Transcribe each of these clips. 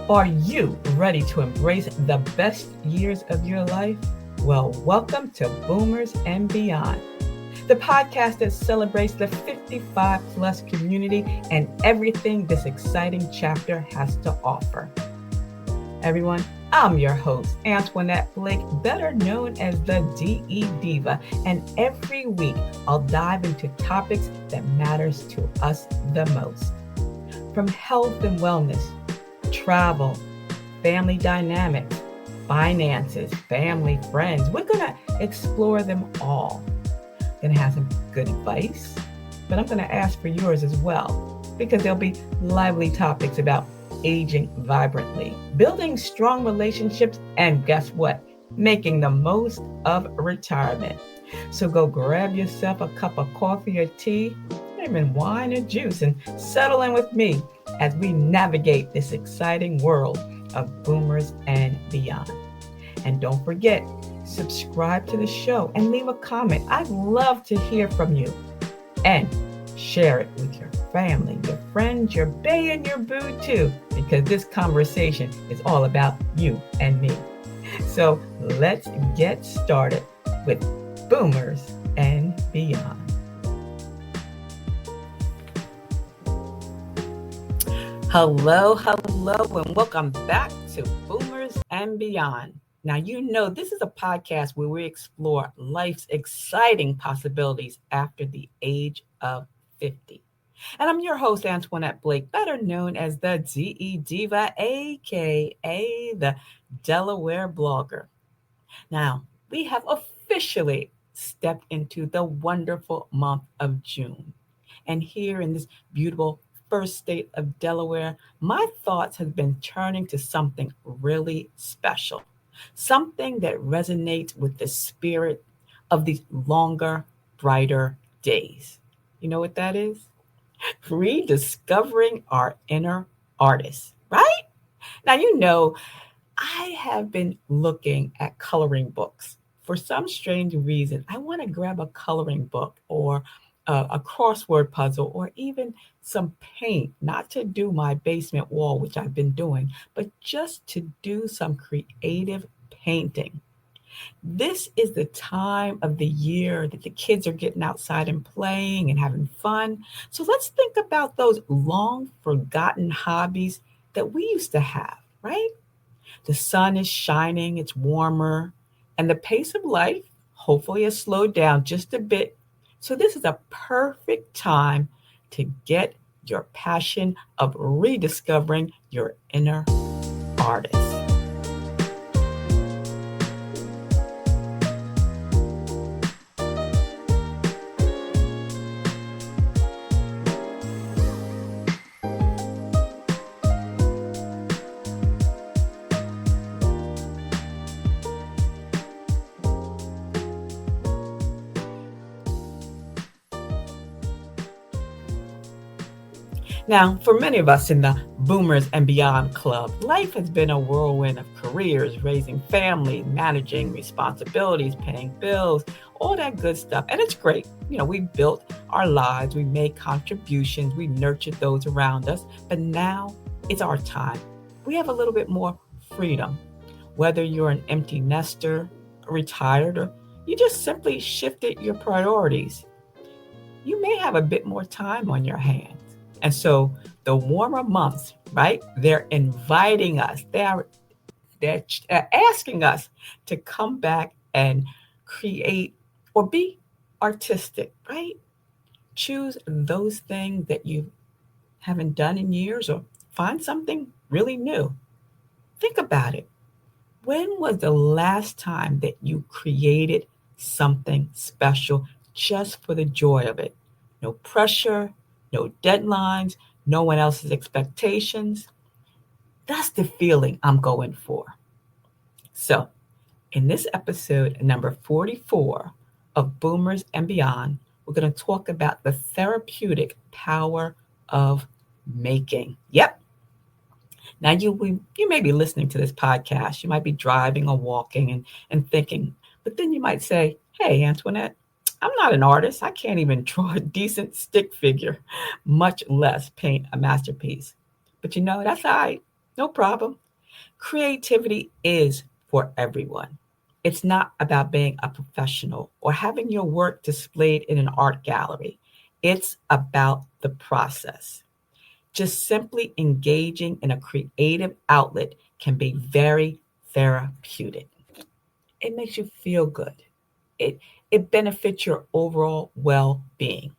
Are you ready to embrace the best years of your life? Well, welcome to Boomers and Beyond, the podcast that celebrates the 55 plus community and everything this exciting chapter has to offer. Everyone, I'm your host, Antionette Blake, better known as the DE Divah, and every week I'll dive into topics that matters to us the most. From health and wellness, travel, family dynamics, finances, family, friends. We're going to explore them all. Going to have some good advice, but I'm going to ask for yours as well, because there'll be lively topics about aging vibrantly, building strong relationships, and guess what? Making the most of retirement. So go grab yourself a cup of coffee or tea, even wine or juice, and settle in with me as we navigate this exciting world of boomers and beyond. And don't forget, subscribe to the show and leave a comment. I'd love to hear from you. And share it with your family, your friends, your bae, and your boo too, because this conversation is all about you and me. So let's get started with Boomers and Beyond. Hello, and welcome back to Boomers and Beyond. Now, you know, this is a podcast where we explore life's exciting possibilities after the age of 50. And I'm your host, Antionette Blake, better known as the DE Divah, aka the Delaware Blogger. Now, we have officially stepped into the wonderful month of June. And here in this beautiful first state of Delaware, my thoughts have been turning to something really special, something that resonates with the spirit of these longer, brighter days. You know what that is? Rediscovering our inner artist, right? Now, you know, I have been looking at coloring books. For some strange reason, I want to grab a coloring book or a crossword puzzle or even some paint, not to do my basement wall, which I've been doing, but just to do some creative painting. This is the time of the year that the kids are getting outside and playing and having fun. So let's think about those long forgotten hobbies that we used to have, right? The sun is shining, it's warmer, and the pace of life hopefully has slowed down just a bit. So this is a perfect time to get your passion of rediscovering your inner artist. Now, for many of us in the Boomers and Beyond Club, life has been a whirlwind of careers, raising family, managing responsibilities, paying bills, all that good stuff. And it's great. You know, we built our lives, we made contributions, we nurtured those around us. But now it's our time. We have a little bit more freedom. Whether you're an empty nester, retired, or you just simply shifted your priorities, you may have a bit more time on your hands. And so the warmer months, right? They're inviting us. They're asking us to come back and create or be artistic, right? Choose those things that you haven't done in years or find something really new. Think about it. When was the last time that you created something special just for the joy of it? No pressure, no deadlines, no one else's expectations. That's the feeling I'm going for. So, in this episode, number 44 of Boomers and Beyond, we're going to talk about the therapeutic power of making. Yep. Now, you may be listening to this podcast. You might be driving or walking and thinking, but then you might say, hey, Antionette, I'm not an artist. I can't even draw a decent stick figure, much less paint a masterpiece. But you know, that's all right. No problem. Creativity is for everyone. It's not about being a professional or having your work displayed in an art gallery. It's about the process. Just simply engaging in a creative outlet can be very therapeutic. It makes you feel good. It, it benefits your overall well being.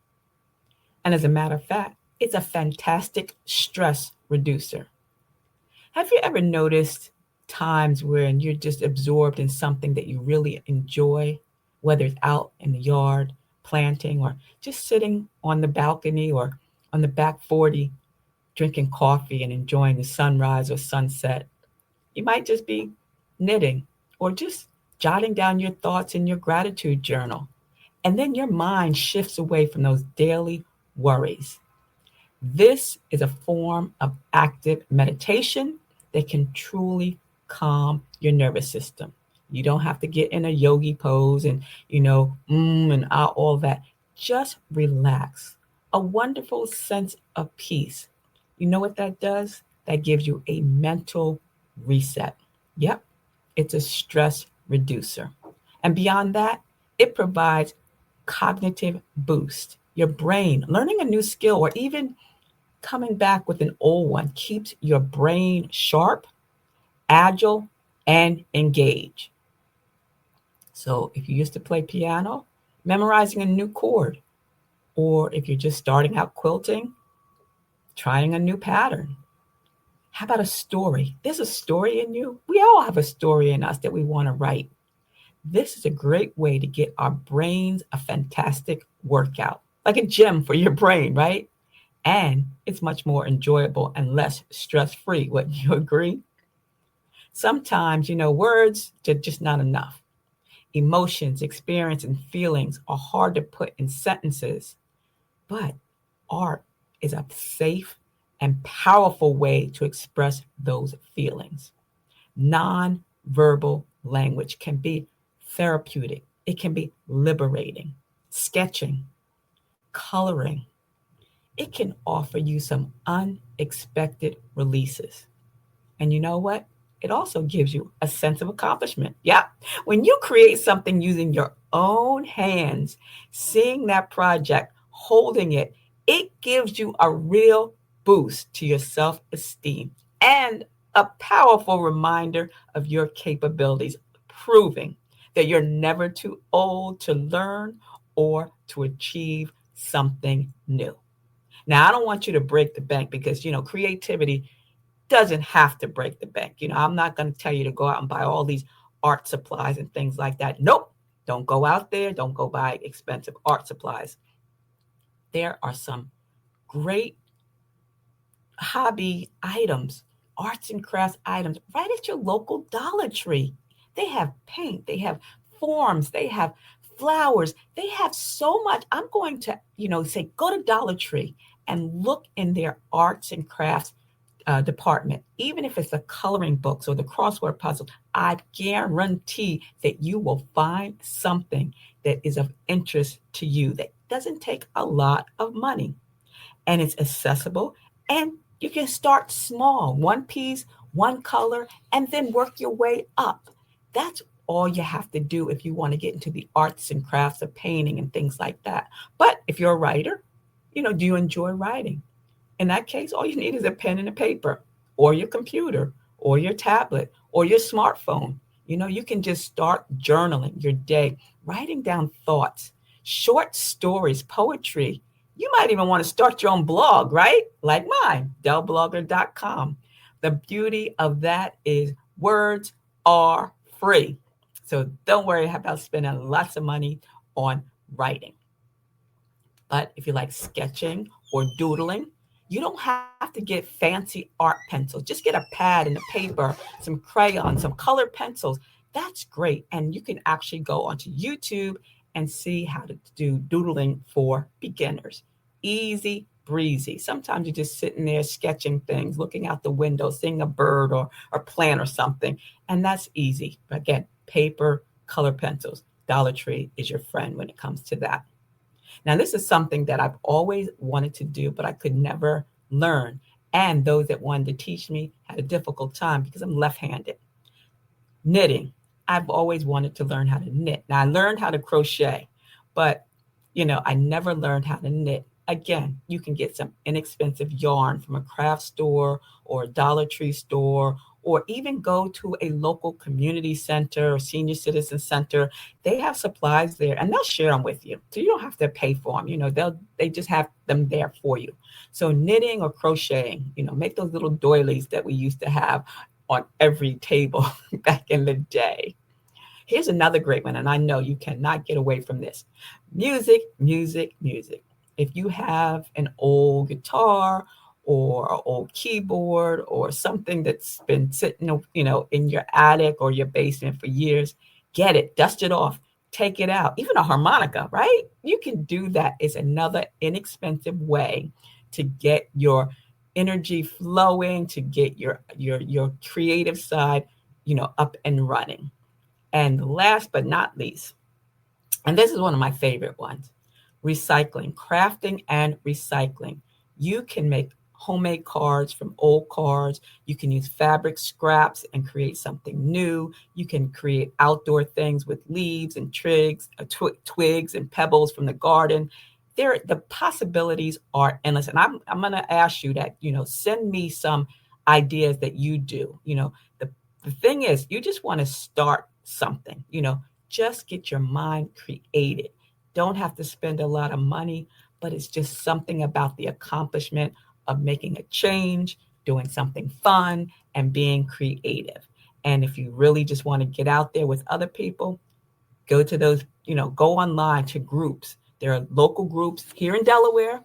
And as a matter of fact, it's a fantastic stress reducer. Have you ever noticed times when you're just absorbed in something that you really enjoy, whether it's out in the yard, planting, or just sitting on the balcony or on the back 40, drinking coffee and enjoying the sunrise or sunset? You might just be knitting or just jotting down your thoughts in your gratitude journal. And then your mind shifts away from those daily worries. This is a form of active meditation that can truly calm your nervous system. You don't have to get in a yogi pose and, and all that. Just relax. A wonderful sense of peace. You know what that does? That gives you a mental reset. Yep, it's a stress reducer. And beyond that, it provides cognitive boost. Your brain, learning a new skill, or even coming back with an old one keeps your brain sharp, agile, and engaged. So if you used to play piano, memorizing a new chord, or if you're just starting out quilting, trying a new pattern. How about a story? There's a story in you. We all have a story in us that we want to write. This is a great way to get our brains a fantastic workout, like a gym for your brain, right? And it's much more enjoyable and less stress free. Wouldn't you agree? Sometimes, words are just not enough. Emotions, experience, and feelings are hard to put in sentences, but art is a safe and powerful way to express those feelings. Non-verbal language can be therapeutic, it can be liberating. Sketching, coloring, it can offer you some unexpected releases. And you know what? It also gives you a sense of accomplishment. Yeah. When you create something using your own hands, seeing that project, holding it, it gives you a real boost to your self esteem and a powerful reminder of your capabilities, proving that you're never too old to learn or to achieve something new. Now, I don't want you to break the bank because, creativity doesn't have to break the bank. I'm not going to tell you to go out and buy all these art supplies and things like that. Nope. Don't go out there. Don't go buy expensive art supplies. There are some great hobby items, arts and crafts items right at your local Dollar Tree. They have paint, they have forms, they have flowers, they have so much. I'm going to, say go to Dollar Tree and look in their arts and crafts department, even if it's the coloring books or the crossword puzzle. I guarantee that you will find something that is of interest to you that doesn't take a lot of money and it's accessible. And you can start small, one piece, one color, and then work your way up. That's all you have to do if you want to get into the arts and crafts of painting and things like that. But if you're a writer, do you enjoy writing? In that case, all you need is a pen and a paper, or your computer, or your tablet, or your smartphone. You can just start journaling your day, writing down thoughts, short stories, poetry. You might even want to start your own blog, right? Like mine, delblogger.com. The beauty of that is words are free. So don't worry about spending lots of money on writing. But if you like sketching or doodling, you don't have to get fancy art pencils. Just get a pad and a paper, some crayons, some colored pencils. That's great. And you can actually go onto YouTube and see how to do doodling for beginners. Easy breezy. Sometimes you're just sitting there sketching things, looking out the window, seeing a bird or plant or something. And that's easy. Again, paper, color pencils. Dollar Tree is your friend when it comes to that. Now, this is something that I've always wanted to do, but I could never learn. And those that wanted to teach me had a difficult time because I'm left-handed. Knitting. I've always wanted to learn how to knit. Now I learned how to crochet, but I never learned how to knit. Again, you can get some inexpensive yarn from a craft store or a Dollar Tree store, or even go to a local community center or senior citizen center. They have supplies there and they'll share them with you. So you don't have to pay for them. They just have them there for you. So knitting or crocheting, make those little doilies that we used to have on every table back in the day. Here's another great one, and I know you cannot get away from this. Music, music, music. If you have an old guitar or an old keyboard or something that's been sitting, in your attic or your basement for years, get it, dust it off, take it out. Even a harmonica, right? You can do that. It's another inexpensive way to get your energy flowing, to get your creative side, up and running. And last but not least, and this is one of my favorite ones, recycling, crafting and recycling. You can make homemade cards from old cards. You can use fabric scraps and create something new. You can create outdoor things with leaves and twigs and pebbles from the garden. The possibilities are endless. And I'm going to ask you that, send me some ideas that you do. The thing is, you just want to start something, just get your mind created. Don't have to spend a lot of money, but it's just something about the accomplishment of making a change, doing something fun, and being creative. And if you really just want to get out there with other people, go to those, go online to groups. There are local groups here in Delaware,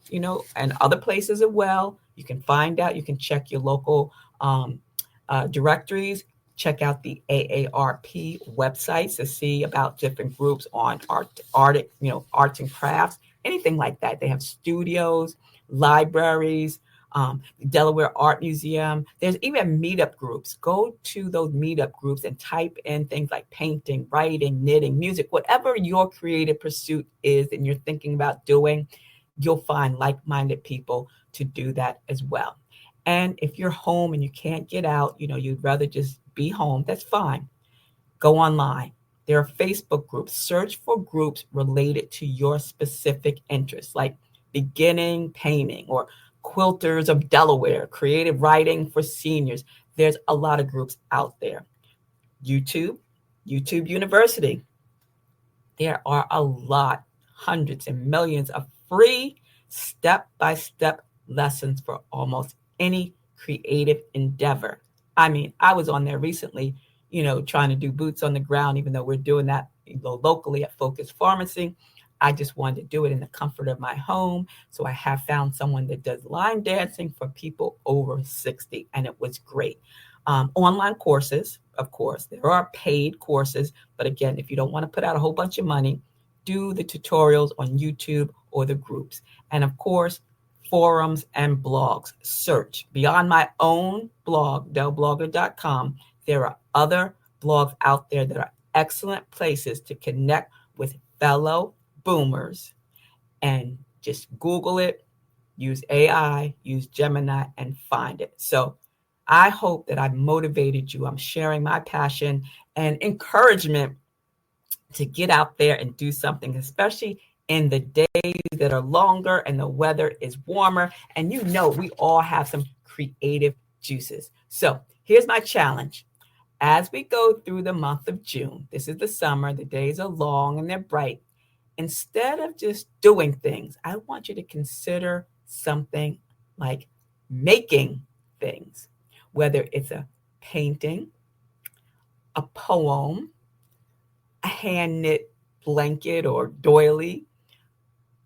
and other places as well. You can find out, you can check your local directories, check out the AARP websites to see about different groups on arts and crafts, anything like that. They have studios, libraries, Delaware Art Museum. There's even meetup groups. Go to those meetup groups and type in things like painting, writing, knitting, music, whatever your creative pursuit is and you're thinking about doing, you'll find like-minded people to do that as well. And if you're home and you can't get out, you'd rather just be home, that's fine. Go online. There are Facebook groups. Search for groups related to your specific interests, like beginning painting or Quilters of Delaware, creative writing for seniors. There's a lot of groups out there. YouTube University. There are a lot, hundreds and millions of free step-by-step lessons for almost any creative endeavor. I mean, I was on there recently, trying to do boots on the ground, even though we're doing that locally at Focus Pharmacy. I just wanted to do it in the comfort of my home. So I have found someone that does line dancing for people over 60, and it was great. Online courses, of course, there are paid courses. But again, if you don't want to put out a whole bunch of money, do the tutorials on YouTube or the groups. And of course, forums and blogs. Search. Beyond my own blog, delblogger.com, there are other blogs out there that are excellent places to connect with fellow boomers. And just Google it, use AI, use Gemini, and find it. So I hope that I've motivated you. I'm sharing my passion and encouragement to get out there and do something, especially in the days that are longer and the weather is warmer. And we all have some creative juices. So here's my challenge. As we go through the month of June, this is the summer, the days are long and they're bright. Instead of just doing things, I want you to consider something like making things, whether it's a painting, a poem, a hand knit blanket or doily,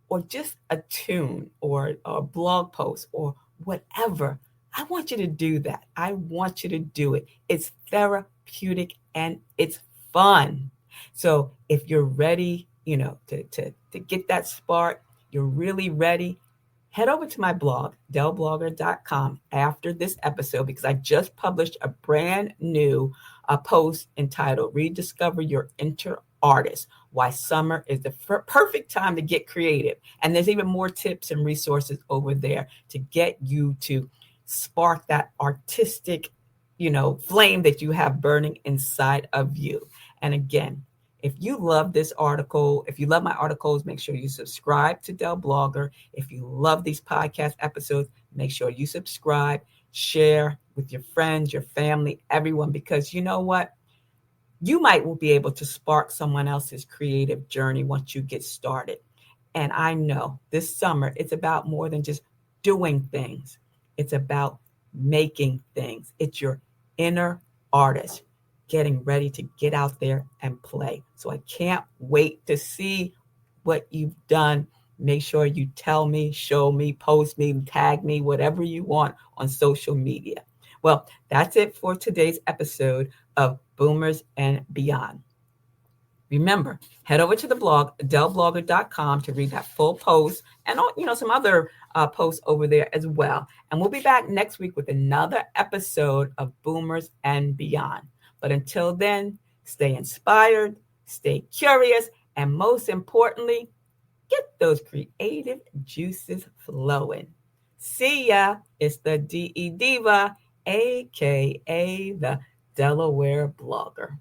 or just a tune or a blog post or whatever. I want you to do that. I want you to do it. It's therapeutic and it's fun. So if you're ready, to get that spark, you're really ready, head over to my blog, delblogger.com, after this episode, because I just published a brand new post entitled Rediscover Your Inner Artist, why summer is the perfect time to get creative. And there's even more tips and resources over there to get you to spark that artistic, flame that you have burning inside of you. And again, if you love this article, if you love my articles, make sure you subscribe to Del Blogger. If you love these podcast episodes, make sure you subscribe, share with your friends, your family, everyone, because you know what? You might will be able to spark someone else's creative journey once you get started. And I know this summer, it's about more than just doing things. It's about making things. It's your inner artist getting ready to get out there and play. So I can't wait to see what you've done. Make sure you tell me, show me, post me, tag me, whatever you want on social media. Well, that's it for today's episode of Boomers and Beyond. Remember, head over to the blog, delblogger.com, to read that full post and some other posts over there as well. And we'll be back next week with another episode of Boomers and Beyond. But until then, stay inspired, stay curious, and most importantly, get those creative juices flowing. See ya. It's the DE Divah, aka the Delaware Blogger.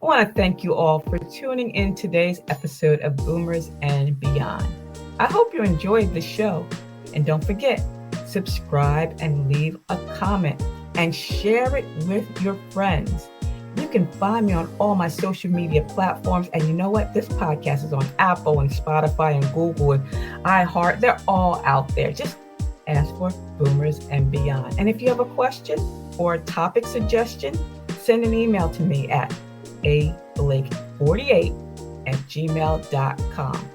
I want to thank you all for tuning in today's episode of Boomers and Beyond. I hope you enjoyed the show. And don't forget, subscribe and leave a comment and share it with your friends. You can find me on all my social media platforms. And you know what? This podcast is on Apple and Spotify and Google and iHeart. They're all out there. Just ask for Boomers and Beyond. And if you have a question or a topic suggestion, send an email to me at ablake48@gmail.com.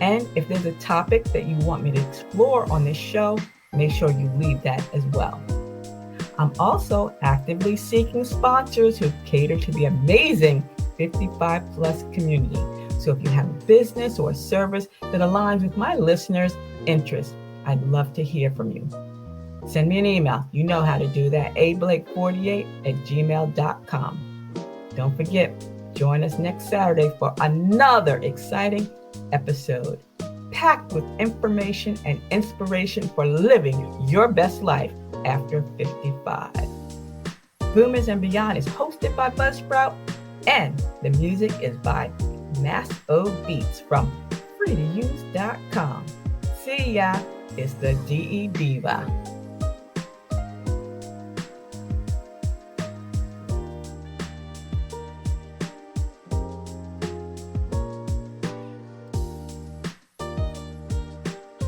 And if there's a topic that you want me to explore on this show, make sure you leave that as well. I'm also actively seeking sponsors who cater to the amazing 55 plus community. So if you have a business or a service that aligns with my listeners' interests, I'd love to hear from you. Send me an email. You know how to do that. ablake48@gmail.com. Don't forget, join us next Saturday for another exciting episode packed with information and inspiration for living your best life after 55. Boomers and Beyond is hosted by Buzzsprout, and the music is by Mass O Beats from freetouse.com. See ya. It's the DE Divah.